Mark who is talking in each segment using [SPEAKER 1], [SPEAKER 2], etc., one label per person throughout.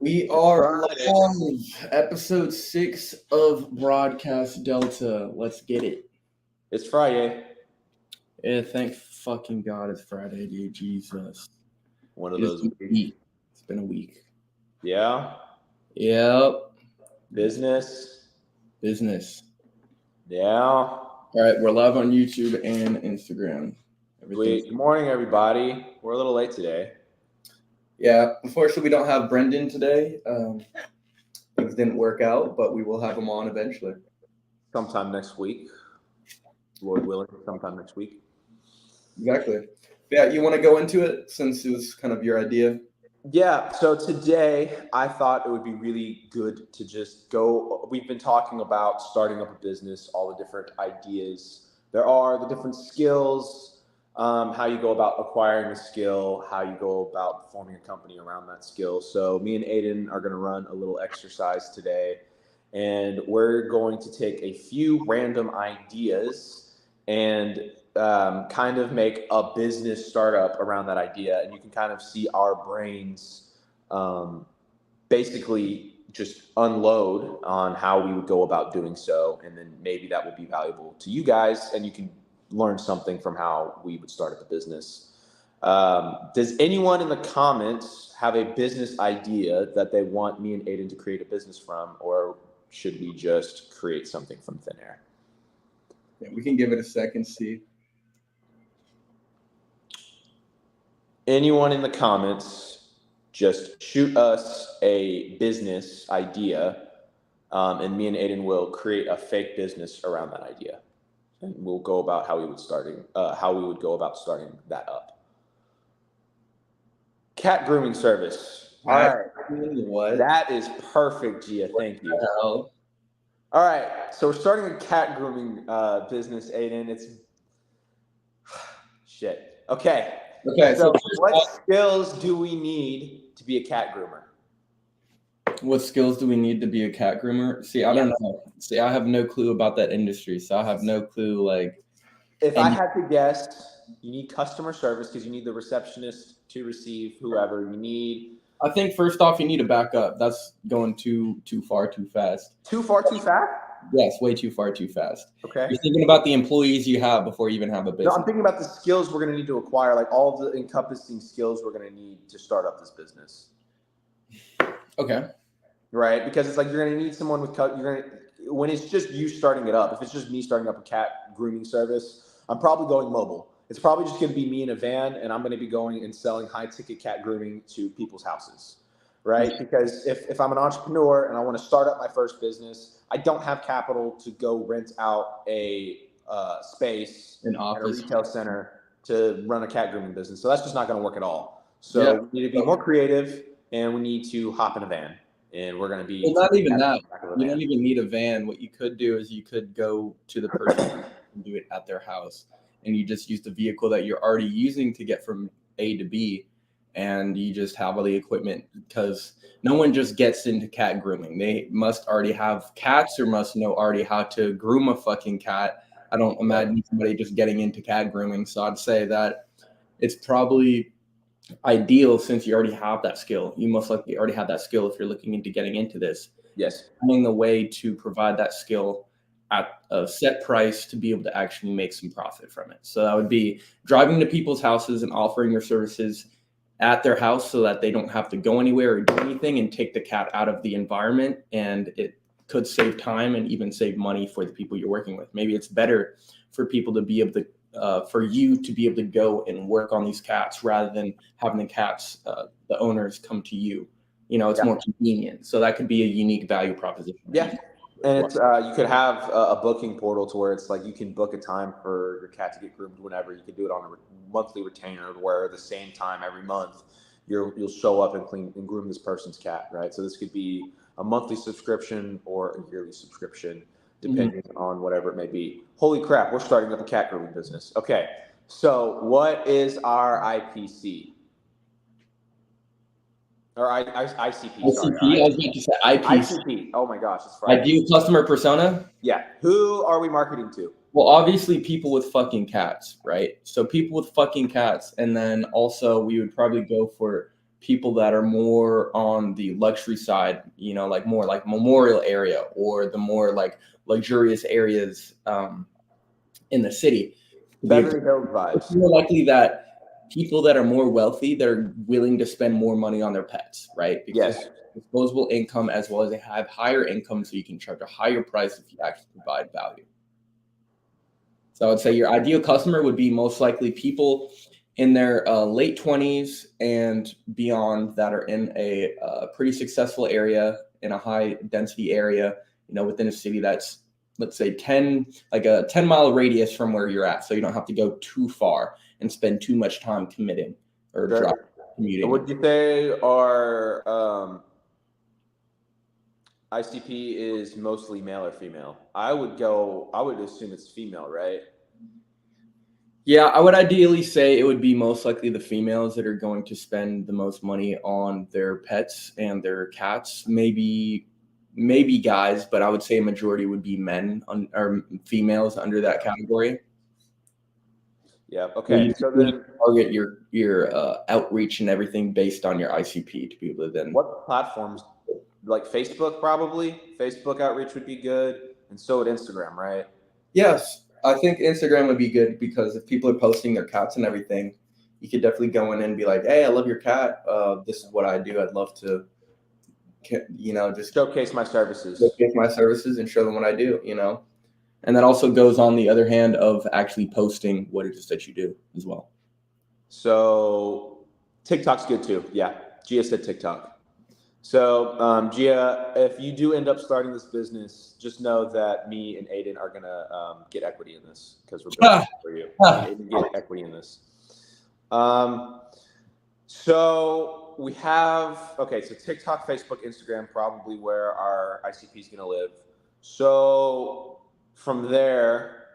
[SPEAKER 1] We
[SPEAKER 2] It's
[SPEAKER 1] are
[SPEAKER 2] Friday.
[SPEAKER 1] live, episode 6 of Broadcast Delta. Let's get it.
[SPEAKER 2] It's Friday.
[SPEAKER 1] Yeah, thank fucking God it's Friday, dude. Jesus.
[SPEAKER 2] One of
[SPEAKER 1] It's
[SPEAKER 2] those
[SPEAKER 1] been a
[SPEAKER 2] weeks.
[SPEAKER 1] week. It's been a week.
[SPEAKER 2] Yeah.
[SPEAKER 1] Yep.
[SPEAKER 2] Business.
[SPEAKER 1] Business.
[SPEAKER 2] Yeah.
[SPEAKER 1] All right, we're live on YouTube and Instagram.
[SPEAKER 2] Sweet. Good morning, everybody. We're a little late today.
[SPEAKER 1] Yeah, unfortunately, we don't have Brendan today. Things didn't work out, but we will have him on eventually.
[SPEAKER 2] Sometime next week. Lord willing, sometime next week.
[SPEAKER 1] Exactly. Yeah, you want to go into it since it was kind of your idea?
[SPEAKER 2] Yeah, so today I thought it would be really good to just go. We've been talking about starting up a business, all the different ideas there are, the different skills, how you go about acquiring a skill, how you go about forming a company around that skill. So me and Aidan are going to run a little exercise today, and we're going to take a few random ideas and kind of make a business startup around that idea, and you can kind of see our brains basically just unload on how we would go about doing so, and then maybe that will be valuable to you guys, and you can learn something from how we would start up a business. Does anyone in the comments have a business idea that they want me and Aidan to create a business from, or should we just create something from thin air?
[SPEAKER 1] Yeah, we can give it a second, see.
[SPEAKER 2] Anyone in the comments, just shoot us a business idea, and me and Aidan will create a fake business around that idea, and we'll go about how we would go about starting that up. Cat grooming service. All right,
[SPEAKER 1] What?
[SPEAKER 2] that is perfect, Gia. Thank you.
[SPEAKER 1] Hell?
[SPEAKER 2] All right, so we're starting a cat grooming business, Aidan. It's shit. Okay.
[SPEAKER 1] Okay,
[SPEAKER 2] So what skills do we need to be a cat groomer?
[SPEAKER 1] What skills do we need to be a cat groomer? See, I don't know. See, I have no clue about that industry, so I have no clue. Like,
[SPEAKER 2] if I had to guess, you need customer service because you need the receptionist to receive whoever you need.
[SPEAKER 1] I think first off, you need to back up. That's going too far, too fast.
[SPEAKER 2] Too far, too fast?
[SPEAKER 1] Yes, way too far, too fast.
[SPEAKER 2] Okay.
[SPEAKER 1] You're thinking about the employees you have before you even have a business.
[SPEAKER 2] No, I'm thinking about the skills we're going to need to acquire, like all the encompassing skills we're going to need to start up this business.
[SPEAKER 1] Okay.
[SPEAKER 2] Right, because it's like you're going to need someone with when it's just you starting it up. If it's just me starting up a cat grooming service, I'm probably going mobile. It's probably just going to be me in a van, and I'm going to be going and selling high-ticket cat grooming to people's houses, right? Because if I'm an entrepreneur and I want to start up my first business, I don't have capital to go rent out a space
[SPEAKER 1] An
[SPEAKER 2] at a
[SPEAKER 1] office.
[SPEAKER 2] retail center to run a cat grooming business. So that's just not going to work at all. So we need to be more creative, and we need to hop in a van. And we're going to be...
[SPEAKER 1] Well, not even that. You don't even need a van. What you could do is you could go to the person and do it at their house. And you just use the vehicle that you're already using to get from A to B. And you just have all the equipment, because no one just gets into cat grooming. They must already have cats or must know already how to groom a fucking cat. I don't imagine somebody just getting into cat grooming. So I'd say that it's probably ideal, since you already have that skill. You most likely already have that skill if you're looking into getting into this.
[SPEAKER 2] Yes.
[SPEAKER 1] Finding the way to provide that skill at a set price to be able to actually make some profit from it. So that would be driving to people's houses and offering your services at their house so that they don't have to go anywhere or do anything, and take the cat out of the environment. And it could save time and even save money for the people you're working with. Maybe it's better for people to be able to for you to be able to go and work on these cats rather than having the cats, the owners, come to you. You know, it's more convenient. So that could be a unique value proposition.
[SPEAKER 2] Yeah. And it's you could have a booking portal to where it's like you can book a time for your cat to get groomed whenever. You could do it on a monthly retainer, where the same time every month you'll show up and clean and groom this person's cat, right? So this could be a monthly subscription or a yearly subscription, depending on whatever it may be. Holy crap, we're starting up a cat grooming business. Okay, so what is our IPC? Or ICP, sorry.
[SPEAKER 1] ICP, I was going to say IPC.
[SPEAKER 2] ICP. Oh my gosh, it's Friday.
[SPEAKER 1] Ideal customer persona?
[SPEAKER 2] Yeah. Who are we marketing to?
[SPEAKER 1] Well, obviously people with fucking cats, right? So people with fucking cats. And then also we would probably go for people that are more on the luxury side, like more like Memorial area or the more like luxurious areas in the city.
[SPEAKER 2] Beverly Hills
[SPEAKER 1] It's
[SPEAKER 2] vibes.
[SPEAKER 1] more likely that people that are more wealthy, they're willing to spend more money on their pets, right? Because they
[SPEAKER 2] Yes.
[SPEAKER 1] have disposable income as well as they have higher income, so you can charge a higher price if you actually provide value. So I would say your ideal customer would be most likely people in their late 20s and beyond that are in a pretty successful area, in a high density area, within a city that's, let's say, 10-mile radius from where you're at. So you don't have to go too far and spend too much time committing or
[SPEAKER 2] Sure.
[SPEAKER 1] commuting.
[SPEAKER 2] Would you say our ICP is mostly male or female? I would assume it's female, right?
[SPEAKER 1] Yeah, I would ideally say it would be most likely the females that are going to spend the most money on their pets and their cats. Maybe guys, but I would say a majority would be men or females under that category.
[SPEAKER 2] Yeah. Okay. So then,
[SPEAKER 1] target your outreach and everything based on your ICP to be able to then.
[SPEAKER 2] what platforms? Like Facebook, probably. Facebook outreach would be good, and so would Instagram, right?
[SPEAKER 1] Yes, I think Instagram would be good because if people are posting their cats and everything, you could definitely go in and be like, "Hey, I love your cat. This is what I do. I'd love to, just
[SPEAKER 2] Showcase my services."
[SPEAKER 1] showcase my services and show them what I do." And that also goes on the other hand of actually posting what it is that you do as well.
[SPEAKER 2] So TikTok's good too. Yeah, Gia said TikTok. So Gia, if you do end up starting this business, just know that me and Aidan are gonna get equity in this because we're building it for you. Aidan get equity in this. So we have, so TikTok, Facebook, Instagram, probably where our ICP is gonna live. So from there,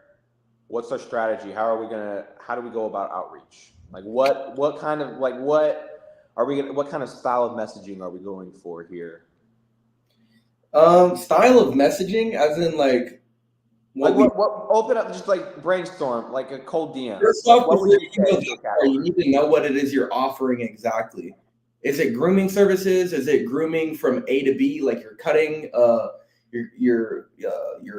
[SPEAKER 2] what's our strategy? How do we go about outreach? Like what kind of what kind of style of messaging are we going for here?
[SPEAKER 1] Style of messaging, as in
[SPEAKER 2] what open up, just like brainstorm, like a cold DM.
[SPEAKER 1] First off,
[SPEAKER 2] what would you say to a cat owner?
[SPEAKER 1] You need to know what it is you're offering exactly. Is it grooming services? Is it grooming from A to B? Like you're cutting, you're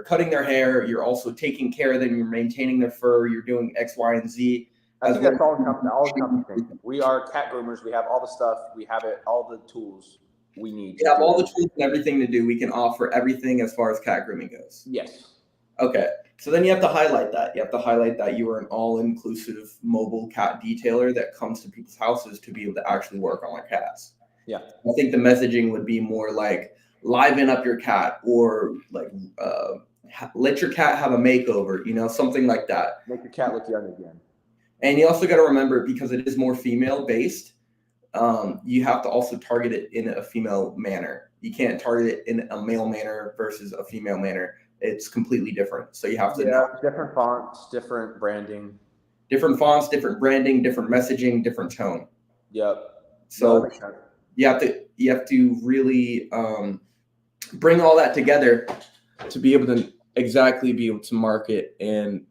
[SPEAKER 1] cutting their hair. You're also taking care of them. You're maintaining their fur. You're doing X, Y, and Z.
[SPEAKER 2] I think that's all encompassing. We are cat groomers. We have all the stuff. We have it, all the tools we need.
[SPEAKER 1] We have all the tools and everything to do. We can offer everything as far as cat grooming goes.
[SPEAKER 2] Yes.
[SPEAKER 1] Okay. So then you have to highlight that. You have to highlight that you are an all-inclusive mobile cat detailer that comes to people's houses to be able to actually work on their cats.
[SPEAKER 2] Yeah.
[SPEAKER 1] I think the messaging would be more like liven up your cat, or like let your cat have a makeover, something like that.
[SPEAKER 2] Make your cat look young again.
[SPEAKER 1] And you also got to remember, because it is more female based, you have to also target it in a female manner. You can't target it in a male manner versus a female manner. It's completely different. So you have to know.
[SPEAKER 2] Different fonts, different branding.
[SPEAKER 1] Different fonts, different branding, different messaging, different tone.
[SPEAKER 2] Yep.
[SPEAKER 1] So you have to really bring all that together to be able to exactly be able to market and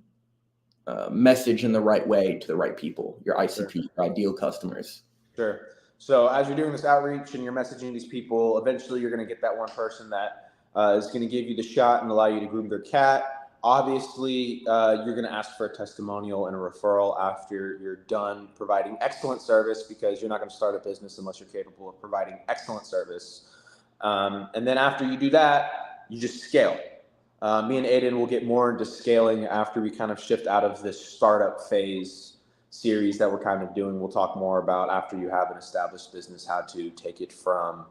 [SPEAKER 1] message in the right way to the right people, your ICP, sure. Your ideal customers.
[SPEAKER 2] Sure. So as you're doing this outreach and you're messaging these people, eventually you're going to get that one person that is going to give you the shot and allow you to groom their cat. Obviously, you're going to ask for a testimonial and a referral after you're done providing excellent service, because you're not going to start a business unless you're capable of providing excellent service. And then after you do that, you just scale. Me and Aidan will get more into scaling after we kind of shift out of this startup phase series that we're kind of doing. We'll talk more about, after you have an established business, how to take it from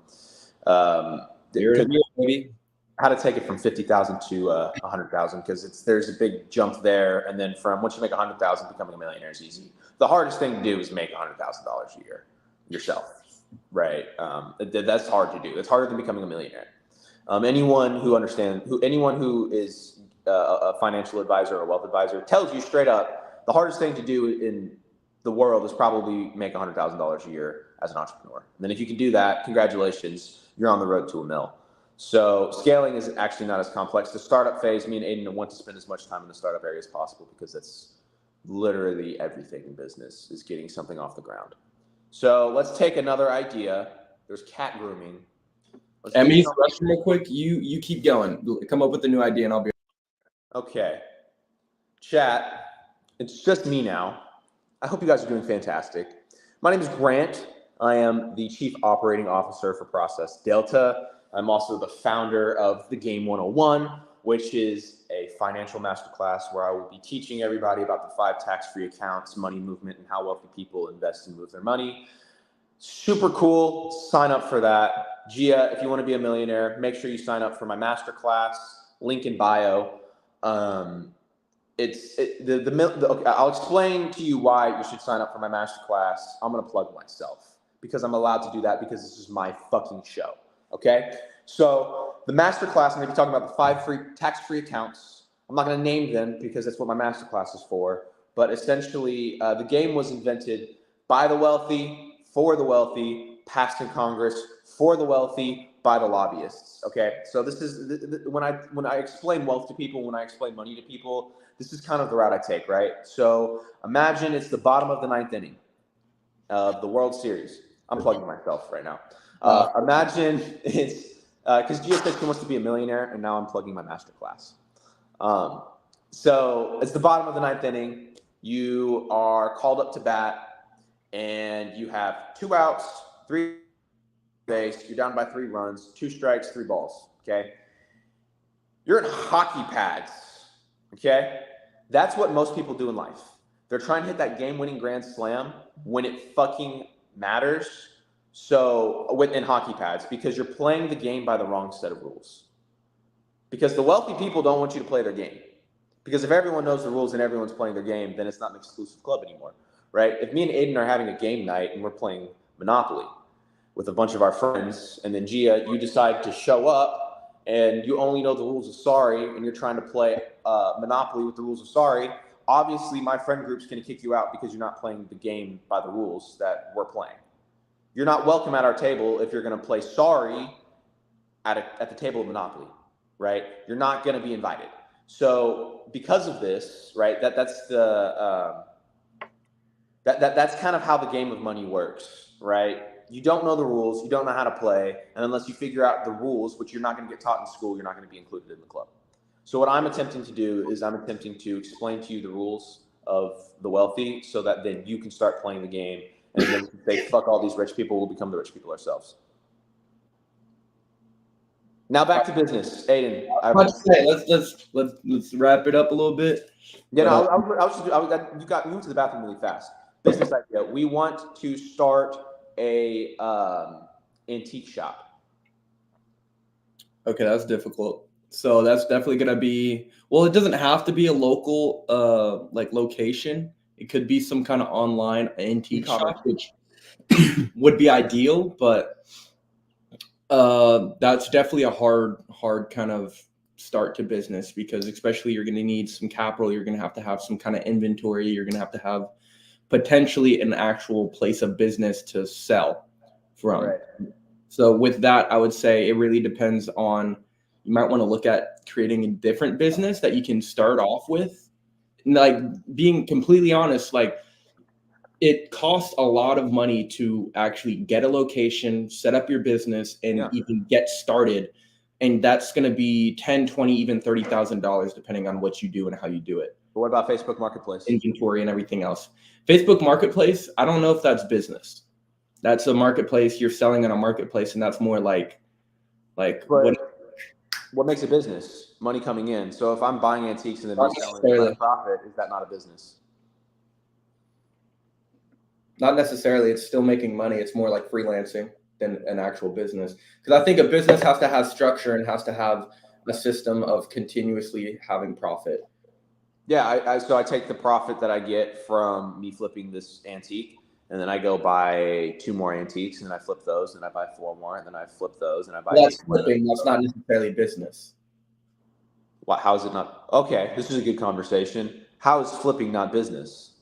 [SPEAKER 2] how to take it from 50,000 to 100,000, because there's a big jump there. And then from once you make 100,000, becoming a millionaire is easy. The hardest thing to do is make $100,000 a year yourself, right? That's hard to do. It's harder than becoming a millionaire. Anyone who is a financial advisor or a wealth advisor tells you straight up, the hardest thing to do in the world is probably make $100,000 a year as an entrepreneur. And then if you can do that, congratulations, you're on the road to a mill. So scaling is actually not as complex. The startup phase, me and Aidan want to spend as much time in the startup area as possible, because that's literally everything in business, is getting something off the ground. So let's take another idea. There's cat grooming.
[SPEAKER 1] Emmy's rushing real quick. You keep going. Come up with a new idea, and I'll be.
[SPEAKER 2] Okay. Chat. It's just me now. I hope you guys are doing fantastic. My name is Grant. I am the Chief Operating Officer for Process Delta. I'm also the founder of the Game 101, which is a financial masterclass where I will be teaching everybody about the 5 tax-free accounts, money movement, and how wealthy people invest and move their money. Super cool. Sign up for that. Gia, if you want to be a millionaire, make sure you sign up for my masterclass. Link in bio. Okay, I'll explain to you why you should sign up for my masterclass. I'm going to plug myself because I'm allowed to do that because this is my fucking show. Okay? So the masterclass, I'm going to be talking about the 5 free tax-free accounts. I'm not going to name them because that's what my masterclass is for. But essentially, the game was invented by the wealthy, for the wealthy, passed in Congress, for the wealthy, by the lobbyists. Okay? So this is when I explain wealth to people, when I explain money to people, this is kind of the route I take, right? So imagine it's the bottom of the 9th inning of the World Series. I'm plugging myself right now. Imagine it's because Gia said she wants to be a millionaire, and now I'm plugging my masterclass. So it's the bottom of the 9th inning. You are called up to bat, and you have 2 outs, 3 base. You're down by 3 runs, 2 strikes, 3 balls. Okay. You're in hockey pads. Okay. That's what most people do in life. They're trying to hit that game-winning grand slam when it fucking matters. So in hockey pads, because you're playing the game by the wrong set of rules. Because the wealthy people don't want you to play their game. Because if everyone knows the rules and everyone's playing their game, then it's not an exclusive club anymore, right? If me and Aidan are having a game night and we're playing Monopoly with a bunch of our friends, and then Gia, you decide to show up and you only know the rules of Sorry, and you're trying to play Monopoly with the rules of Sorry, obviously my friend group's going to kick you out because you're not playing the game by the rules that we're playing. You're not welcome at our table if you're going to play Sorry at the table of Monopoly, right? You're not going to be invited. So because of this, right, that's kind of how the game of money works, right? You don't know the rules, you don't know how to play, and unless you figure out the rules, which you're not going to get taught in school, you're not going to be included in the club. So what I'm attempting to do is I'm attempting to explain to you the rules of the wealthy so that then you can start playing the game, and then they fuck all these rich people, we'll become the rich people ourselves. Now back to business, Aidan.
[SPEAKER 1] Let's wrap it up a little bit.
[SPEAKER 2] Yeah, no, you went to the bathroom really fast. Business idea. We want to start a antique shop.
[SPEAKER 1] Okay, that's difficult. So that's definitely gonna be. Well, it doesn't have to be a local like location. It could be some kind of online antique shop, which would be ideal, but that's definitely a hard kind of start to business because especially you're going to need some capital. You're going to have some kind of inventory. You're going to have potentially an actual place of business to sell from. Right. So with that, I would say it really depends on, you might want to look at creating a different business that you can start off with. Like being completely honest, like it costs a lot of money to actually get a location, set up your business, and even get started. And that's going to be $10, $20, even $30,000, depending on what you do and how you do it.
[SPEAKER 2] But what about Facebook Marketplace?
[SPEAKER 1] Inventory and everything else. Facebook Marketplace, I don't know if that's business. That's a marketplace. You're selling on a marketplace, and that's more like
[SPEAKER 2] what makes a business? Money coming in. So if I'm buying antiques and then reselling for profit, is that not a business?
[SPEAKER 1] Not necessarily. It's still making money. It's more like freelancing than an actual business. Because I think a business has to have structure and has to have a system of continuously having profit.
[SPEAKER 2] Yeah, so I take the profit that I get from me flipping this antique, and then I go buy 2 more antiques, and then I flip those, and I buy 4 more, and then I flip those, and I buy.
[SPEAKER 1] That's flipping. That's not necessarily business.
[SPEAKER 2] Well, how is it not? Okay, this is a good conversation. How is flipping not business?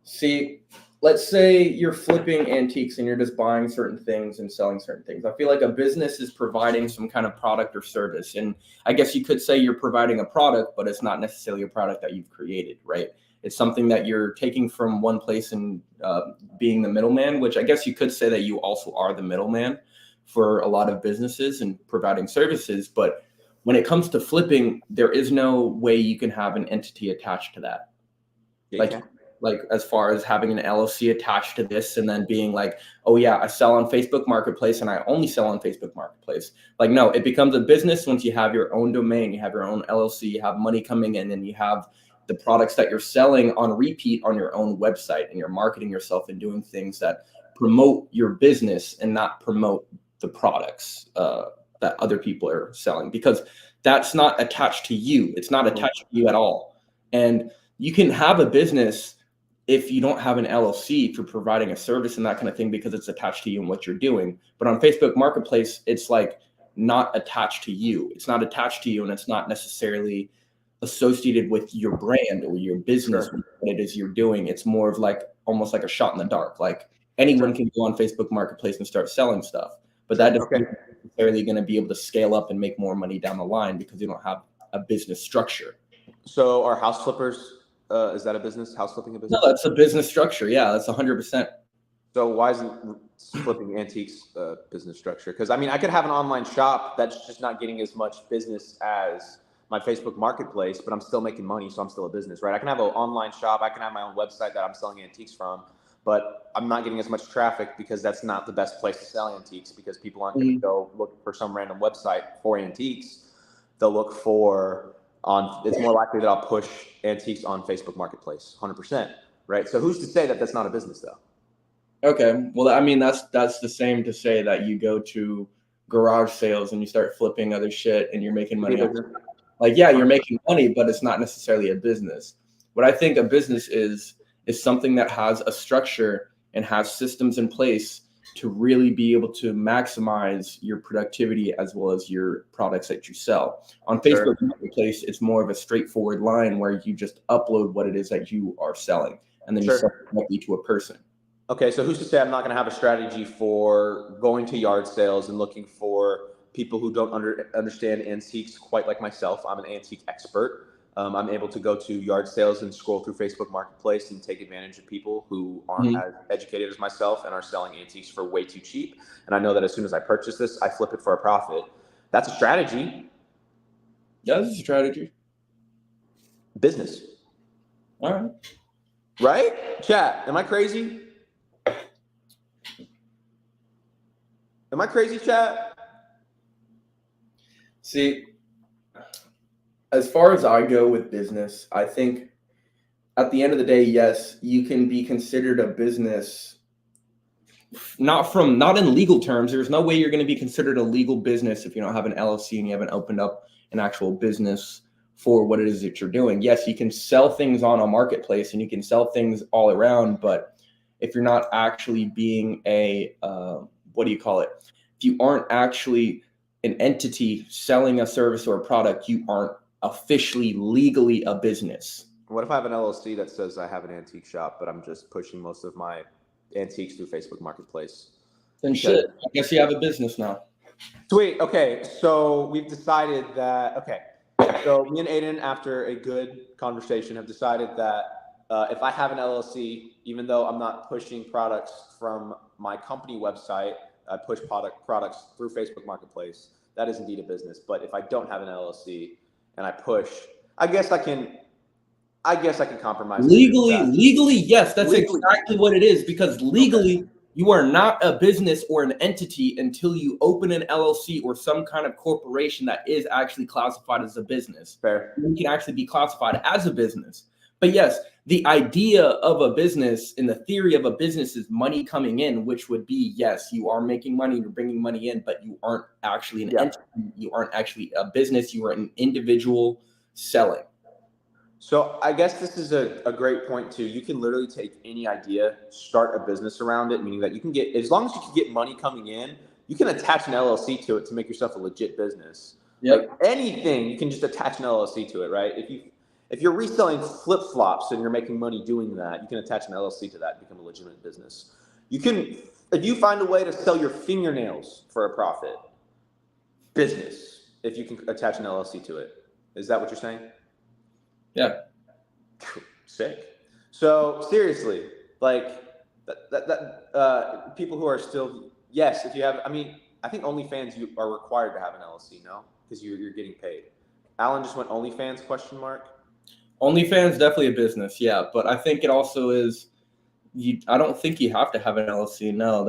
[SPEAKER 1] See, let's say you're flipping antiques and you're just buying certain things and selling certain things. I feel like a business is providing some kind of product or service. And I guess you could say you're providing a product, but it's not necessarily a product that you've created, right? It's something that you're taking from one place and being the middleman, which I guess you could say that you also are the middleman for a lot of businesses and providing services. But when it comes to flipping, there is no way you can have an entity attached to that. Like as far as having an LLC attached to this and then being like, oh yeah, I sell on Facebook Marketplace and I only sell on Facebook Marketplace. Like, no, it becomes a business once you have your own domain, you have your own LLC, you have money coming in, and you have the products that you're selling on repeat on your own website, and you're marketing yourself and doing things that promote your business and not promote the products that other people are selling, because that's not attached to you. It's not attached to you at all. And you can have a business if you don't have an LLC for providing a service and that kind of thing, because it's attached to you and what you're doing. But on Facebook Marketplace, it's like not attached to you. It's not attached to you, and it's not necessarily associated with your brand or your business, what it is you're doing. It's more of like almost like a shot in the dark. Like anyone can go on Facebook Marketplace and start selling stuff, but that doesn't necessarily going to be able to scale up and make more money down the line because you don't have a business structure.
[SPEAKER 2] So are house flippers, is that a business? House flipping a business?
[SPEAKER 1] No, that's a business structure. Yeah, that's 100%.
[SPEAKER 2] So why isn't flipping antiques a business structure? Because I mean, I could have an online shop that's just not getting as much business as my Facebook Marketplace, but I'm still making money, so I'm still a business, right? I can have an online shop, I can have my own website that I'm selling antiques from, but I'm not getting as much traffic because that's not the best place to sell antiques, because people aren't going to go look for some random website for antiques. They'll look for it's more likely that I'll push antiques on Facebook Marketplace, 100%, right? So who's to say that that's not a business though?
[SPEAKER 1] Okay, well, I mean, that's the same to say that you go to garage sales and you start flipping other shit and you're making money. Like, yeah, you're making money, but it's not necessarily a business. What I think a business is something that has a structure and has systems in place to really be able to maximize your productivity as well as your products that you sell. On Facebook Marketplace, it's more of a straightforward line where you just upload what it is that you are selling, and then you sell it directly to a person.
[SPEAKER 2] Okay, so who's to say I'm not going to have a strategy for going to yard sales and looking for people who don't understand antiques quite like myself? I'm an antique expert. I'm able to go to yard sales and scroll through Facebook Marketplace and take advantage of people who aren't as educated as myself and are selling antiques for way too cheap. And I know that as soon as I purchase this, I flip it for a profit. That's a strategy.
[SPEAKER 1] Yeah, this is a strategy.
[SPEAKER 2] Business.
[SPEAKER 1] All right.
[SPEAKER 2] Right? Chat, am I crazy? Am I crazy, chat?
[SPEAKER 1] See, as far as I go with business, I think at the end of the day, yes, you can be considered a business, not in legal terms. There's no way you're going to be considered a legal business if you don't have an LLC and you haven't opened up an actual business for what it is that you're doing. Yes, you can sell things on a marketplace and you can sell things all around, but if you're not actually being a, if you aren't actually an entity selling a service or a product, you aren't officially legally a business.
[SPEAKER 2] What if I have an LLC that says I have an antique shop, but I'm just pushing most of my antiques through Facebook Marketplace?
[SPEAKER 1] Then shit, I guess you have a business now.
[SPEAKER 2] Sweet. Okay, so we've decided that, so me and Aidan, after a good conversation, have decided that if I have an LLC, even though I'm not pushing products from my company website, I push products through Facebook Marketplace, that is indeed a business. But if I don't have an LLC and I push, I guess I can compromise.
[SPEAKER 1] Legally, yes, that's exactly what it is, because legally you are not a business or an entity until you open an LLC or some kind of corporation that is actually classified as a business.
[SPEAKER 2] Fair.
[SPEAKER 1] You can actually be classified as a business. But yes, the idea of a business and the theory of a business is money coming in, which would be, yes, you are making money, you're bringing money in, but you aren't actually an entity. You aren't actually a business. You are an individual selling.
[SPEAKER 2] So I guess this is a great point too. You can literally take any idea, start a business around it, meaning that you can get, as long as you can get money coming in, you can attach an LLC to it to make yourself a legit business. Like anything, you can just attach an LLC to it, right? If you're reselling flip-flops and you're making money doing that, you can attach an LLC to that and become a legit legitimate business. If you find a way to sell your fingernails for a profit, business, if you can attach an LLC to it. Is that what you're saying?
[SPEAKER 1] Yeah.
[SPEAKER 2] Sick. So seriously, like people who are still, yes, if you have, I mean, I think OnlyFans, you are required to have an LLC, no? Because you're getting paid. Alan just went OnlyFans, question mark?
[SPEAKER 1] OnlyFans, definitely a business, yeah. But I think it also is, I don't think you have to have an LLC. No,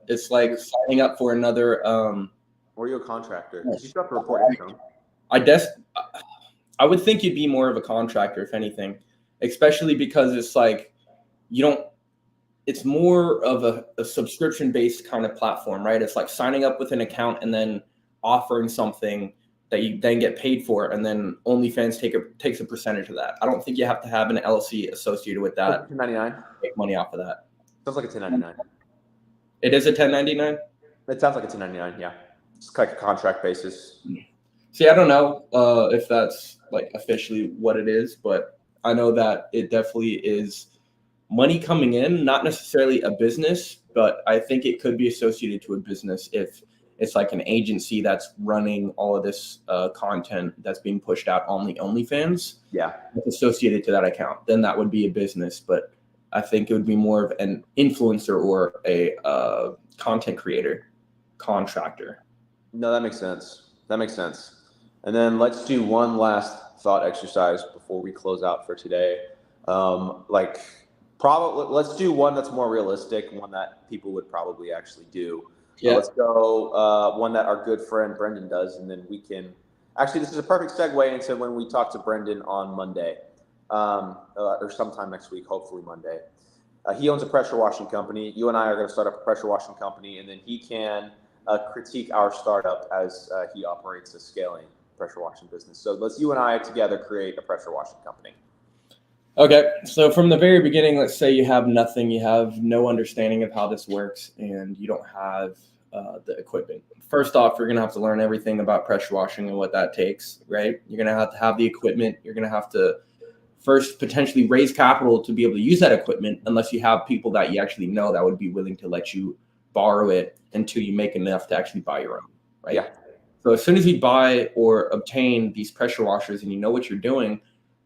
[SPEAKER 1] it's like signing up for another.
[SPEAKER 2] Or are you a contractor? Because you still have to report income.
[SPEAKER 1] I would think you'd be more of a contractor, if anything, especially because it's like it's more of a subscription-based kind of platform, right? It's like signing up with an account and then offering something that you then get paid for, and then OnlyFans takes a percentage of that. I don't think you have to have an LLC associated with that.
[SPEAKER 2] 1099.
[SPEAKER 1] Make money off of that.
[SPEAKER 2] Sounds like a 1099.
[SPEAKER 1] It is a 1099?
[SPEAKER 2] It sounds like a 1099, yeah. It's like a contract basis.
[SPEAKER 1] See, I don't know if that's like officially what it is, but I know that it definitely is money coming in, not necessarily a business, but I think it could be associated to a business if it's like an agency that's running all of this content that's being pushed out on the OnlyFans.
[SPEAKER 2] Yeah.
[SPEAKER 1] It's associated to that account. Then that would be a business, but I think it would be more of an influencer or a content creator, contractor.
[SPEAKER 2] No, that makes sense. That makes sense. And then let's do one last thought exercise before we close out for today. Let's do one that's more realistic, one that people would probably actually do.
[SPEAKER 1] Yeah.
[SPEAKER 2] Let's go one that our good friend Brendan does, and then we can. Actually, this is a perfect segue into when we talk to Brendan on Monday, or sometime next week, hopefully Monday. He owns a pressure washing company. You and I are going to start up a pressure washing company, and then he can critique our startup as he operates a scaling pressure washing business. So let's you and I together create a pressure washing company.
[SPEAKER 1] Okay, so from the very beginning, let's say you have nothing, you have no understanding of how this works, and you don't have the equipment. First off, you're going to have to learn everything about pressure washing and what that takes, right? You're going to have the equipment. You're going to have to first potentially raise capital to be able to use that equipment, unless you have people that you actually know that would be willing to let you borrow it until you make enough to actually buy your own, right?
[SPEAKER 2] Yeah.
[SPEAKER 1] So as soon as you buy or obtain these pressure washers and you know what you're doing,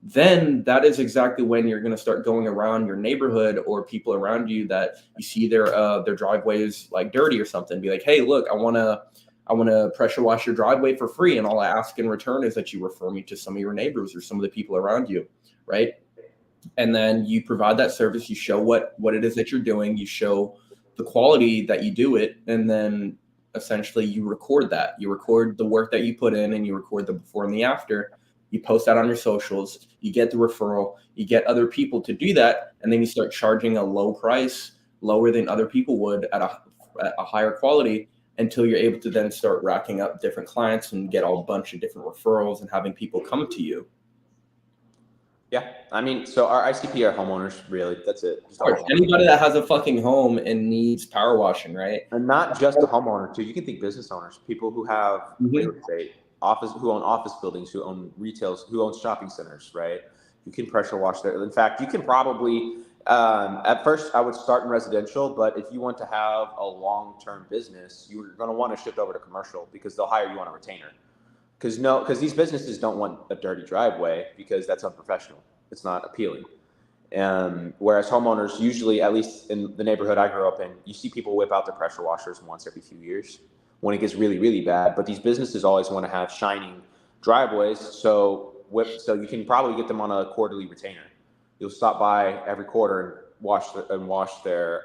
[SPEAKER 1] then that is exactly when you're going to start going around your neighborhood or people around you that you see their driveways like dirty or something. Be like, hey, look, I want to pressure wash your driveway for free, and all I ask in return is that you refer me to some of your neighbors or some of the people around you, right? And then you provide that service. You show what it is that you're doing. You show the quality that you do it, and then essentially you record that. You record the work that you put in, and you record the before and the after. You post that on your socials, you get the referral, you get other people to do that, and then you start charging a low price, lower than other people would at a higher quality, until you're able to then start racking up different clients and get a bunch of different referrals and having people come to you.
[SPEAKER 2] Yeah, I mean, so our ICP are homeowners, really. That's it.
[SPEAKER 1] Of course, anybody that has a fucking home and needs power washing, right?
[SPEAKER 2] And not just a homeowner, too. You can think business owners, people who have real estate. Who own office buildings, who own retails, who own shopping centers, right? You can pressure wash there. In fact, you can probably, at first I would start in residential, but if you want to have a long-term business, you're going to want to shift over to commercial because they'll hire you on a retainer. Because these businesses don't want a dirty driveway because that's unprofessional. It's not appealing. Whereas homeowners, usually, at least in the neighborhood I grew up in, you see people whip out their pressure washers once every few years when it gets really, really bad. But these businesses always want to have shining driveways, so you can probably get them on a quarterly retainer. You'll stop by every quarter and wash their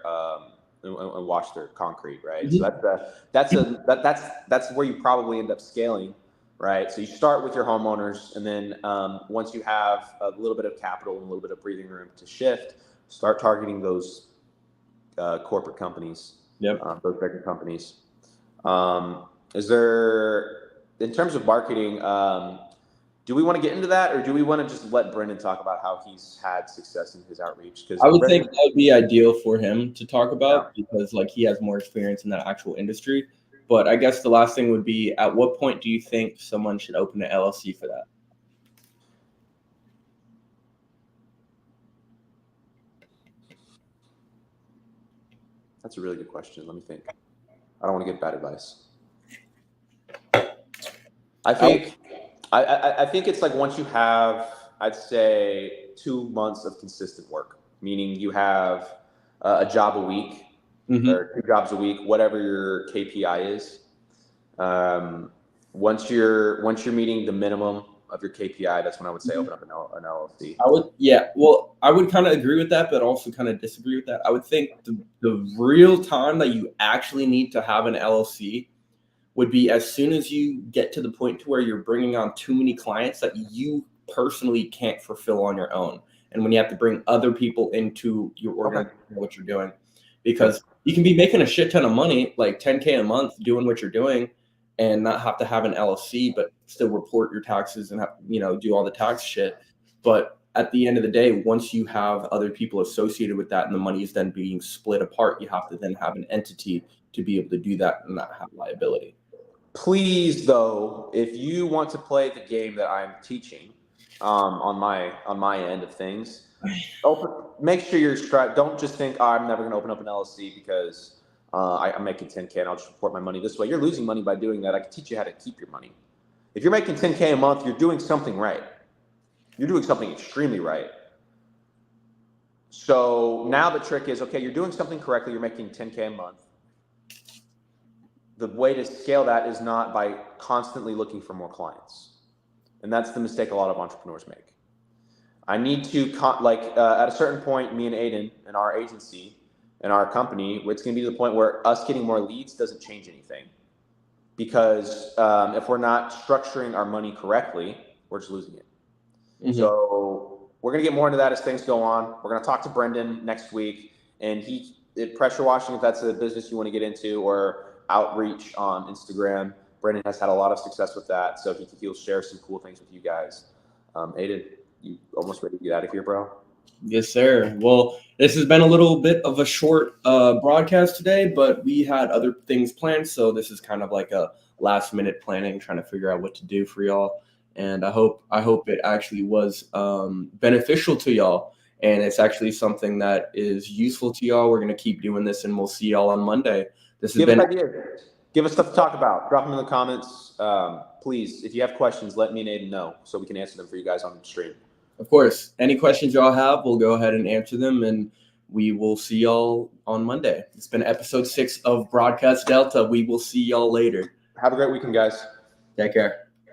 [SPEAKER 2] concrete, right? Mm-hmm. So that's where you probably end up scaling, right? So you start with your homeowners, and then once you have a little bit of capital and a little bit of breathing room to shift, start targeting those corporate companies, those bigger companies. Is there, in terms of marketing, do we want to get into that, or do we want to just let Brendan talk about how he's had success in his outreach? Because
[SPEAKER 1] I would think that would be ideal for him to talk about, because like he has more experience in that actual industry. But I guess the last thing would be, at what point do you think someone should open an LLC for that?
[SPEAKER 2] That's a really good question. Let me think. I don't want to give bad advice. I think it's like once you have, I'd say, 2 months of consistent work, meaning you have a job a week or 2 jobs a week, whatever your KPI is. Once you're meeting the minimum of your KPI, that's when I would say open up an LLC.
[SPEAKER 1] I would kind of agree with that, but also kind of disagree with that. I would think the real time that you actually need to have an LLC would be as soon as you get to the point to where you're bringing on too many clients that you personally can't fulfill on your own. And when you have to bring other people into your organization, what you're doing, because you can be making a shit ton of money, like 10K a month doing what you're doing and not have to have an LLC, but still report your taxes and do all the tax shit. But at the end of the day, once you have other people associated with that and the money is then being split apart, you have to then have an entity to be able to do that and not have liability.
[SPEAKER 2] Please, though, if you want to play the game that I'm teaching on my end of things, make sure you're don't just think, I'm never going to open up an LLC because I'm making 10K and I'll just report my money this way. You're losing money by doing that. I can teach you how to keep your money. If you're making 10K a month, you're doing something right. You're doing something extremely right. So now the trick is, okay, you're doing something correctly. You're making 10K a month. The way to scale that is not by constantly looking for more clients. And that's the mistake a lot of entrepreneurs make. I need to, at a certain point, me and Aidan and our agency and our company, it's going to be to the point where us getting more leads doesn't change anything. Because if we're not structuring our money correctly, we're just losing it. Mm-hmm. So we're going to get more into that as things go on. We're going to talk to Brendan next week. And pressure washing, if that's a business you want to get into, or outreach on Instagram. Brendan has had a lot of success with that, so he'll share some cool things with you guys. Aidan, you almost ready to get out of here, bro?
[SPEAKER 1] Yes, sir. Well, this has been a little bit of a short broadcast today, but we had other things planned, so this is kind of like a last-minute planning, trying to figure out what to do for y'all. And I hope it actually was beneficial to y'all, and it's actually something that is useful to y'all. We're going to keep doing this, and we'll see y'all on Monday.
[SPEAKER 2] Give us ideas. Give us stuff to talk about. Drop them in the comments. Please, if you have questions, let me and Aidan know so we can answer them for you guys on the stream.
[SPEAKER 1] Of course. Any questions y'all have, we'll go ahead and answer them, and we will see y'all on Monday. It's been episode 6 of Broadcast Delta. We will see y'all later.
[SPEAKER 2] Have a great weekend, guys.
[SPEAKER 1] Take care.